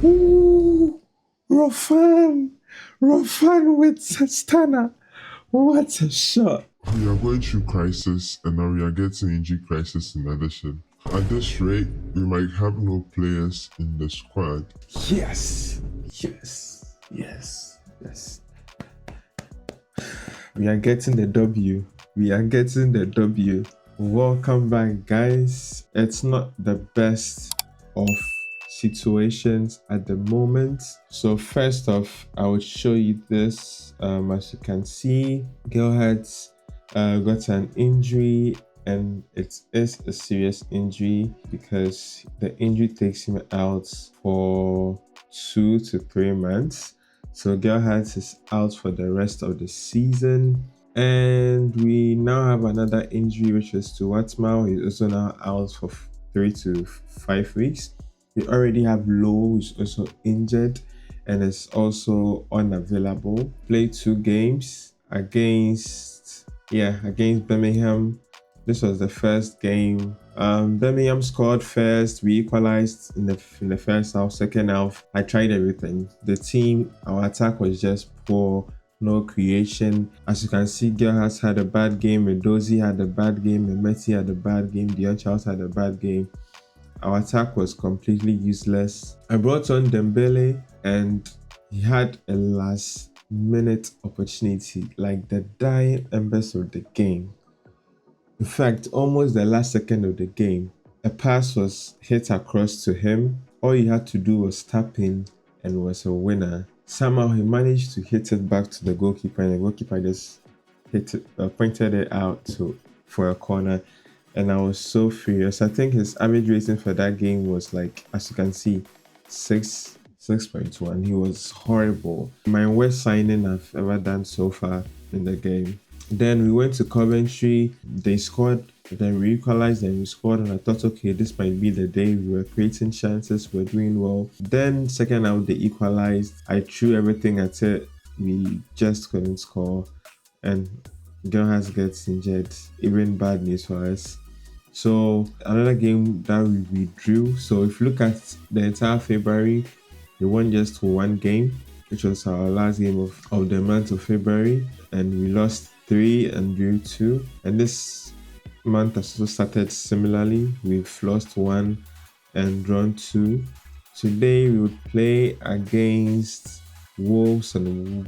Ooh, Rofan! Rofan with Sastana. What a shot. We are going through crisis and now we are getting injury crisis in addition. At this rate, we might have no players in the squad. Yes. Yes. Yes. Yes. We are getting the W. We are getting the W. Welcome back, guys. It's not the best of situations at the moment. So first off, I will show you this. As you can see, Girl has got an injury, and it is a serious injury because the injury takes him out for 2 to 3 months. So Gerhardt is out for the rest of the season. And we now have another injury, which is to Watmau. He's also now out for 3 to 5 weeks. We already have Lowe, who's also injured and is also unavailable. Played 2 games against Birmingham. This was the first game. Birmingham scored first. We equalized in the first half. Second half, I tried everything. Our attack was just poor. No creation. As you can see, Gerhardt had a bad game. Medozi had a bad game. Mehmeti had a bad game. Dion Charles had a bad game. Our attack was completely useless. I brought on Dembele and he had a last-minute opportunity, like the dying embers of the game. In fact, almost the last second of the game, a pass was hit across to him. All he had to do was tap in and was a winner. Somehow he managed to hit it back to the goalkeeper, and the goalkeeper just pointed it out for a corner. And I was so furious. I think his average rating for that game was, like, as you can see, 6.1. He was horrible. My worst signing I've ever done so far in the game. Then we went to Coventry. They scored, then we equalized, then we scored, and I thought, okay, this might be the day. We were creating chances, we were doing well. Then second half, they equalized. I threw everything at it. We just couldn't score, and Gerhardt gets injured. Even bad news for us. So another game that we drew. So if you look at the entire February, we won just 1 game, which was our last game of the month of February, and we lost 3 and drew 2. And this month has also started similarly. We've lost 1 and drawn 2. Today we would play against Wolves and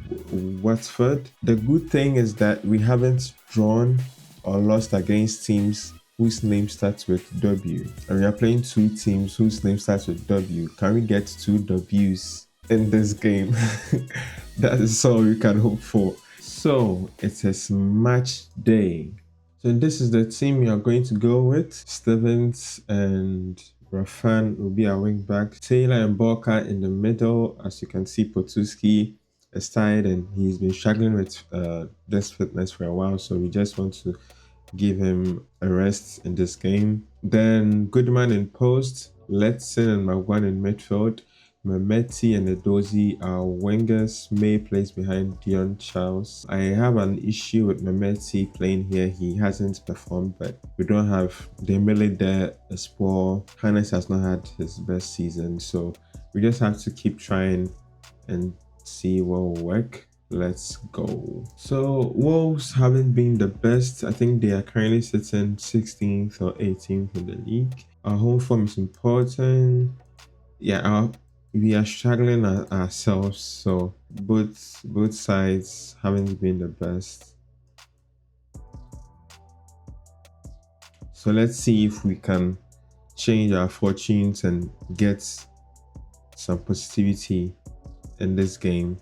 Watford. The good thing is that we haven't drawn or lost against teams whose name starts with W. And we are playing 2 teams whose name starts with W. Can we get 2 Ws in this game? That is all we can hope for. So it is match day. So this is the team we are going to go with. Stevens and Rafan will be our wing back. Taylor and Borka in the middle. As you can see, Potuski is tired and he's been struggling with this fitness for a while. So we just want to give him a rest in this game. Then Goodman in post, Letson and Magwan in midfield, Mehmeti and Edozie are wingers. May plays behind Dion Charles. I have an issue with Mehmeti playing here. He hasn't performed, but we don't have Dembele there as well. Hannes has not had his best season, so we just have to keep trying and see what will work. Let's go. So Wolves haven't been the best. I think they are currently sitting 16th or 18th in the league. Our home form is important. Yeah, we are struggling ourselves. So both sides haven't been the best. So let's see if we can change our fortunes and get some positivity in this game.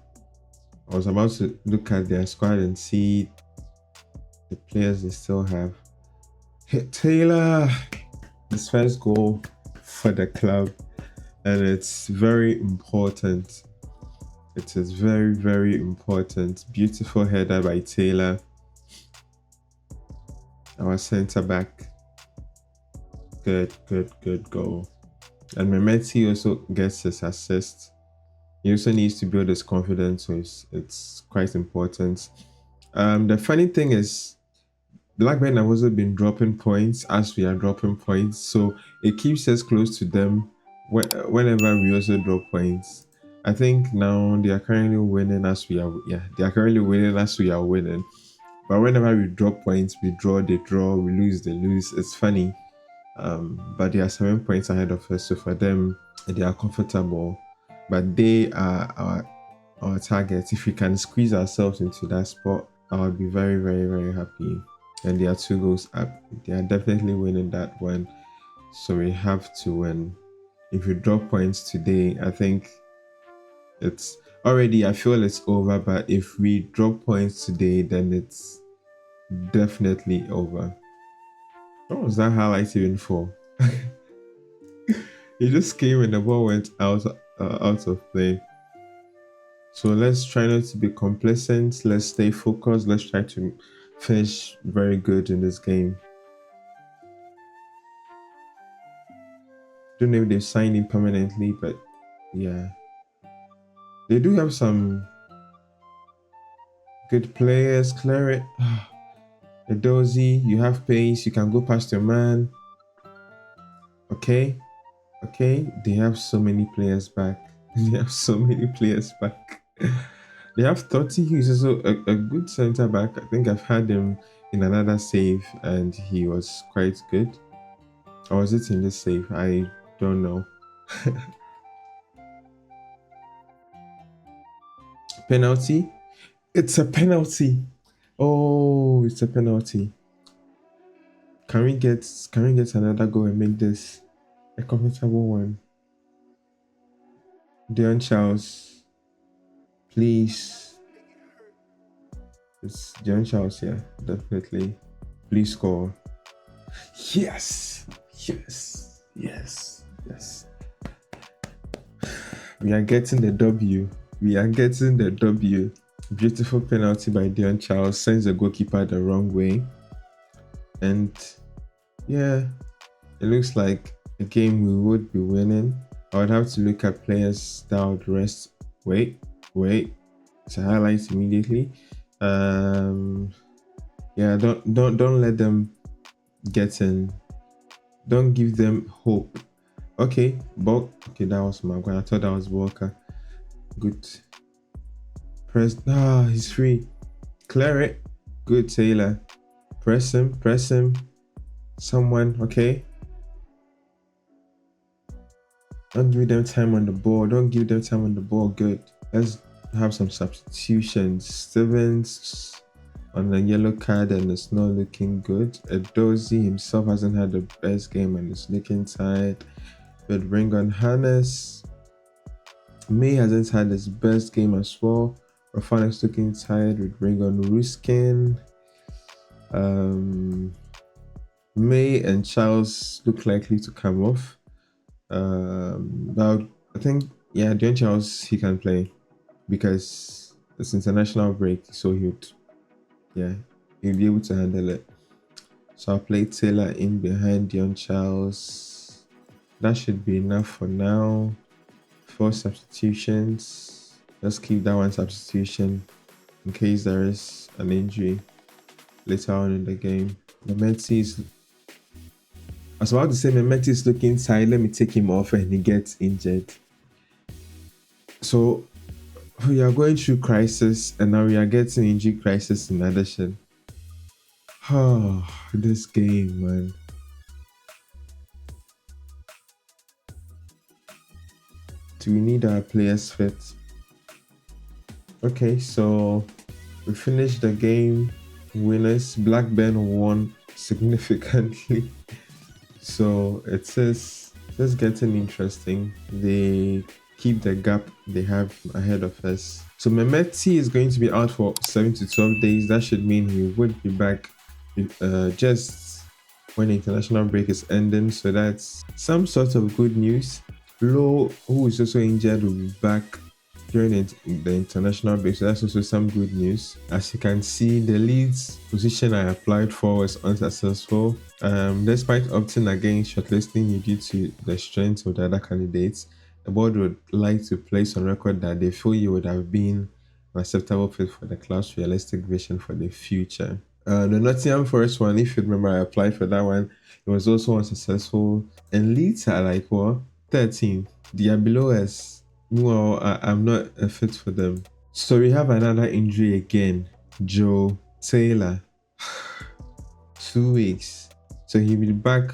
I was about to look at their squad and see the players they still have. Hit Taylor, his first goal for the club, and it's very important. It is very, very important. Beautiful header by Taylor, our centre back. Good goal. And Mehmeti also gets his assist. He also needs to build his confidence, so it's quite important. The funny thing is, Blackburn have also been dropping points as we are dropping points, so it keeps us close to them whenever we also drop points, I think now they are currently winning as we are. Yeah, they are currently winning as we are winning. But whenever we drop points, we draw, they draw, we lose, they lose. It's funny. But they are 7 points ahead of us, so for them, they are comfortable. But they are our target. If we can squeeze ourselves into that spot, I would be very, very, very happy. And they are 2 goals up. They are definitely winning that one. So we have to win. If we drop points today, I think it's already, I feel it's over. But if we drop points today, then it's definitely over. What was that highlight even for? He just came and the ball went out of play. So let's try not to be complacent. Let's stay focused. Let's try to finish very good in this game. Don't know if they've signed him permanently, but yeah, they do have some good players. Clear it. Edozie, you have pace. You can go past your man. Okay, okay. They have so many players back. They have so many players back. They have 30. He's also a good center back. I think I've had him in another save and he was quite good. Or was it in this save? I don't know. Penalty? It's a penalty. Oh, it's a penalty. Can we get another goal and make this a comfortable one? Dion Charles, please. It's Dion Charles here, definitely. Please score. Yes, yes, yes, yes. We are getting the W. We are getting the W. Beautiful penalty by Dion Charles sends the goalkeeper the wrong way. And yeah, it looks like a game we would be winning. I would have to look at players that would rest. Wait. It's a highlight immediately. Yeah, don't let them get in. Don't give them hope. Okay, okay, that was Maguire. I thought that was Walker. Good. He's free. Clear it. Good, Taylor. Press him. Someone, okay. Don't give them time on the ball. Good. Let's have some substitutions. Stevens on a yellow card and it's not looking good. Edozie himself hasn't had the best game and is looking tired. But bring on Hannes. May hasn't had his best game as well. Rafan is looking tired with bring on Ruskin. May and Charles look likely to come off. But I think, yeah, Dion Charles, he can play because it's international break, so he'll be able to handle it. So I'll play Taylor in behind Dion Charles. That should be enough for now. 4 substitutions. Let's keep that one substitution in case there is an injury later on in the game. I was about to say Memeti is looking tired. Let me take him off and he gets injured. So we are going through crisis and now we are getting injury crisis in addition. Oh, this game, man. Do we need our players fit? Okay, so we finished the game winners. Blackburn won significantly. So it says it's getting interesting. They keep the gap they have ahead of us. So Memeti is going to be out for 7 to 12 days. That should mean he would be back just when the international break is ending. So that's some sort of good news. Low, who is also injured, will be back during the international break. So that's also some good news. As you can see, the Leeds position I applied for was unsuccessful. Despite opting against shortlisting due to the strength of the other candidates, the board would like to place on record that they feel you would have been an acceptable fit for the club's realistic vision for the future. The Nottingham Forest one, if you remember, I applied for that one. It was also unsuccessful. And Leeds are like, well, 13th. They are below us. Well, I'm not a fit for them. So we have another injury again. Joe Taylor. 2 weeks. So he'll be back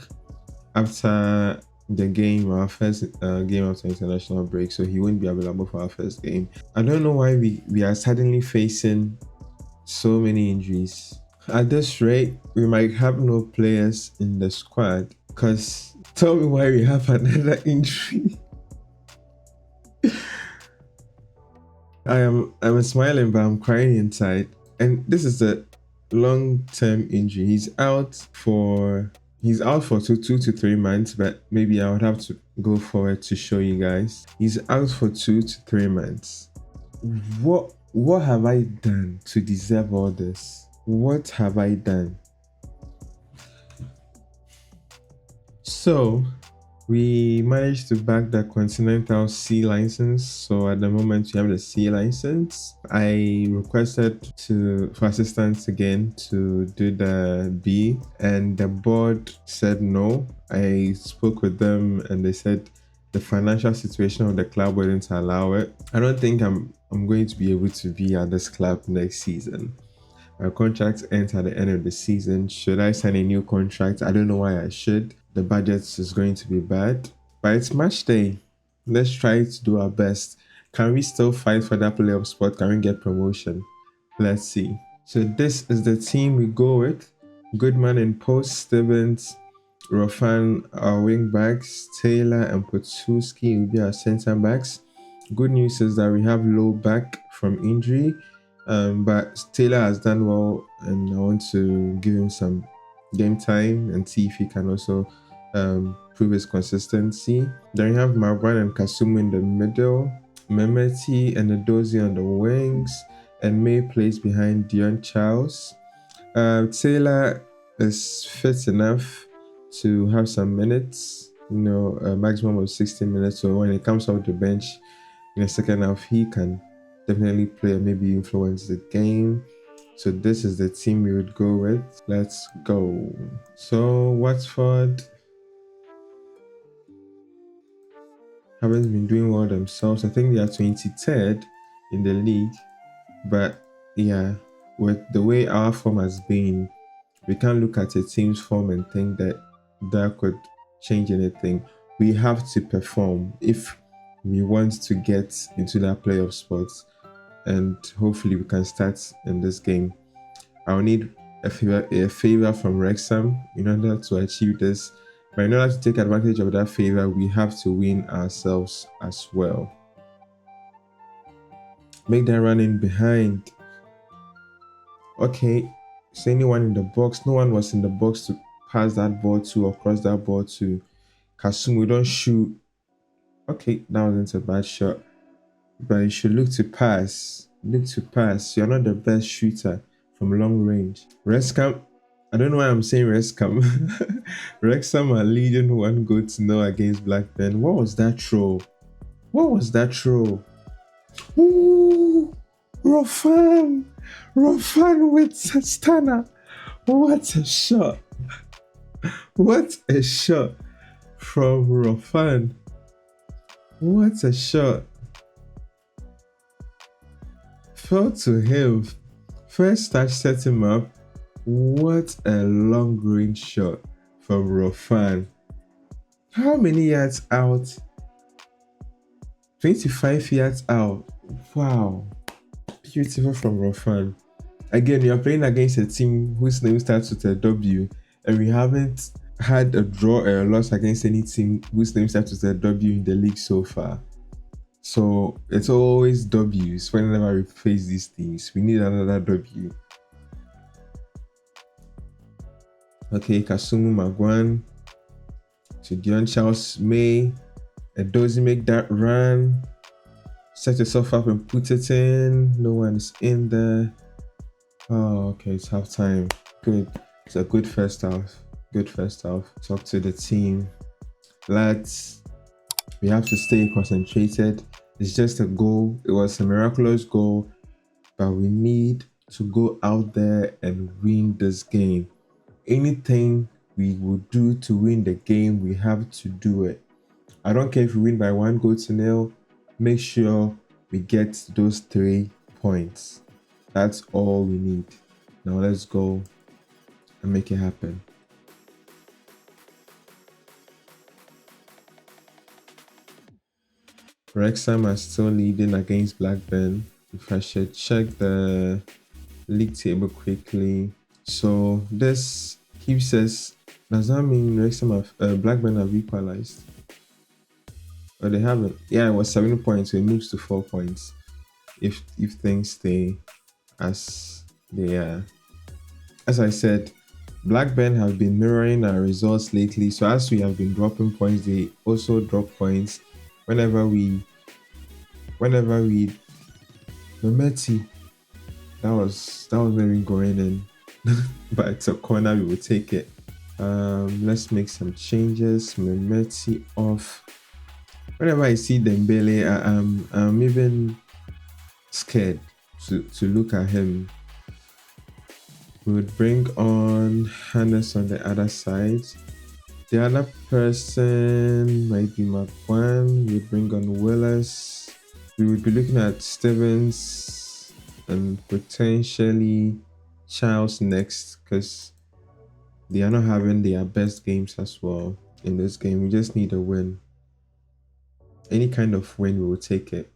after the game, our first game after international break. So he won't be available for our first game. I don't know why we are suddenly facing so many injuries. At this rate, we might have no players in the squad. Because tell me why we have another injury. I'm smiling, but I'm crying inside. And this is a long-term injury. He's out for 2 to 3 months, but maybe I would have to go forward to show you guys. He's out for 2 to 3 months. What have I done to deserve all this? What have I done? So we managed to back the Continental C license. So at the moment we have the C license. I requested for assistance again to do the B, and the board said no. I spoke with them and they said the financial situation of the club wouldn't allow it. I don't think I'm going to be able to be at this club next season. My contract ends at the end of the season. Should I sign a new contract? I don't know why I should. The budget is going to be bad. But it's match day. Let's try to do our best. Can we still fight for that playoff spot? Can we get promotion? Let's see. So this is the team we go with. Goodman in post, Stevens, Rofan our wing backs, Taylor and Potsuski will be our center backs. Good news is that we have Low back from injury. But Taylor has done well, and I want to give him some game time and see if he can also prove his consistency. Then we have Marwan and Kasum in the middle, Memeti and Edozie on the wings, and May plays behind Dion Charles. Taylor is fit enough to have some minutes, a maximum of 60 minutes. So when it comes off the bench in the second half, he can definitely play and maybe influence the game. So this is the team we would go with. Let's go. So Watford haven't been doing well themselves. I think they are 23rd in the league. But yeah, with the way our form has been, we can't look at a team's form and think that could change anything. We have to perform if we want to get into that playoff spot, and hopefully we can start in this game. I'll need a favor from Wrexham in order to achieve this. But in order to take advantage of that favor, we have to win ourselves as well. Make that run in behind. Okay, is anyone in the box? No one was in the box to pass that ball to or cross that ball to. Kasum, we don't shoot. Okay, that wasn't a bad shot. But you should look to pass. Look to pass. You're not the best shooter from long range. Wrexham, I don't know why I'm saying Wrexham. Wrexham are leading 1-0 against Blackburn. What was that throw? What was that throw? Ooh, Rofan with Sastana. What a shot. What a shot from Rofan. What a shot. Fell to him. First touch set him up. What a long range shot from Rofan. How many yards out? 25 yards out. Wow. Beautiful from Rofan. Again, we are playing against a team whose name starts with a W, and we haven't had a draw or a loss against any team whose name starts with a W in the league so far. So it's always W's whenever we face these teams. We need another W. Okay, Kasumu Magwan to Dion Charles May. Edozie make that run. Set yourself up and put it in. No one is in there. Oh, okay, it's halftime. Good. It's a good first half. Good first half. Talk to the team. Lads, we have to stay concentrated. It's just a goal. It was a miraculous goal, but we need to go out there and win this game. Anything we will do to win the game, we have to do it. I don't care if we win by 1 goal to nil. Make sure we get those 3 points. That's all we need. Now let's go and make it happen. Wrexham are still leading against Blackburn. If I should check the league table quickly. So this keeps us. Does that mean Wrexham have Blackburn have equalized? Or they haven't? Yeah, it was 7 points, so it moves to 4 points. If things stay as they are. As I said, Blackburn have been mirroring our results lately. So as we have been dropping points, they also drop points whenever we Memeti, that was maybe going in, but it's a corner. We will take it. Let's make some changes. Memeti off. Whenever I see Dembele, I'm even scared to look at him. We would bring on Hannes on the other side. The other person might be McQuan. We would bring on Willis. We would be looking at Stevens and potentially Charles next because they are not having their best games as well in this game. We just need a win. Any kind of win, we will take it.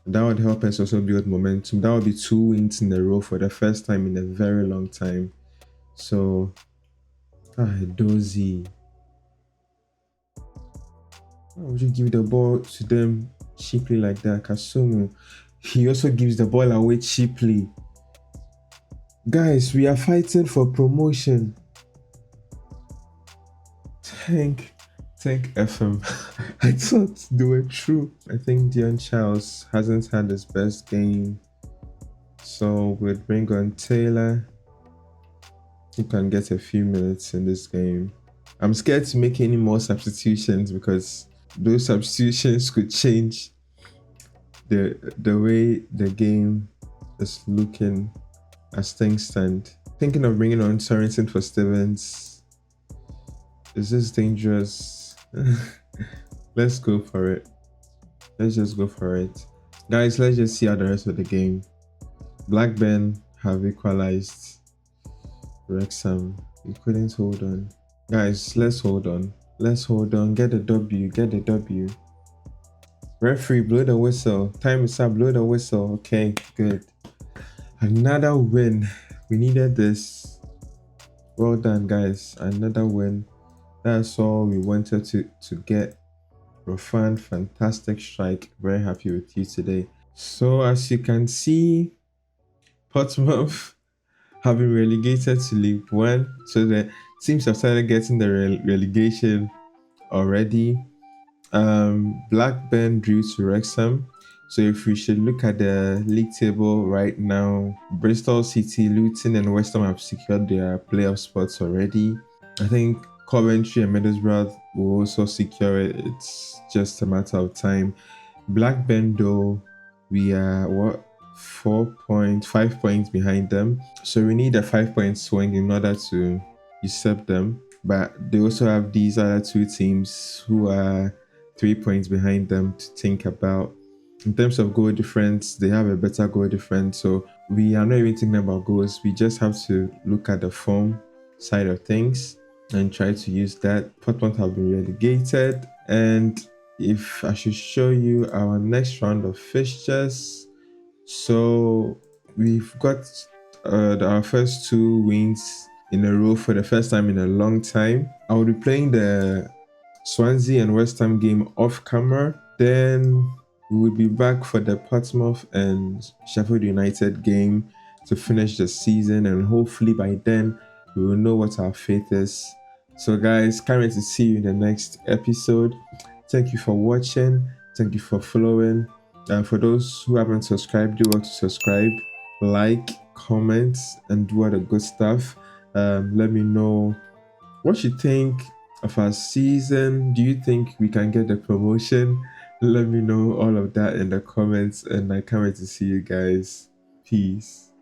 That would help us also build momentum. That would be 2 wins in a row for the first time in a very long time. So, Dozy. Why would you give the ball to them cheaply like that? Kasumu. He also gives the ball away cheaply. Guys, we are fighting for promotion. Thank FM. I thought they were true. I think Dion Charles hasn't had his best game. So we'll bring on Taylor. He can get a few minutes in this game. I'm scared to make any more substitutions because those substitutions could change the way the game is looking as things stand. Thinking of bringing on Sorensen for Stevens. Is this dangerous? Let's go for it. Let's just go for it. Guys, let's just see how the rest of the game. Blackburn have equalized. Wrexham, we couldn't hold on. Guys, let's hold on. Let's hold on. Get a W. Get a W. Referee, blow the whistle. Time is up. Blow the whistle. Okay, good. Another win. We needed this. Well done, guys. Another win. That's all we wanted to get. Rofan, fantastic strike. Very happy with you today. So as you can see, Portsmouth have been relegated to League One. So the teams have started getting the relegation already. Blackburn drew to Wrexham. So if we should look at the league table right now, Bristol City, Luton, and West Ham have secured their playoff spots already. I think Coventry and Middlesbrough will also secure it. It's just a matter of time. Blackburn, though, we are 5 points behind them. So we need a 5-point swing in order to usurp them. But they also have these other two teams who are 3 points behind them to think about. In terms of goal difference, they have a better goal difference. So we are not even thinking about goals. We just have to look at the form side of things and try to use that. Portland have been relegated. And if I should show you our next round of fixtures, so we've got our first 2 wins in a row for the first time in a long time. I will be playing the Swansea and West Ham game off camera. Then we will be back for the Portsmouth and Sheffield United game to finish the season, and hopefully by then we will know what our fate is. So guys, can't wait to see you in the next episode. Thank you for watching. Thank you for following. And for those who haven't subscribed, do want to subscribe, like, comment, and do all the good stuff. Let me know what you think of our season. Do you think we can get the promotion? Let me know all of that in the comments, and I can't wait to see you guys. Peace.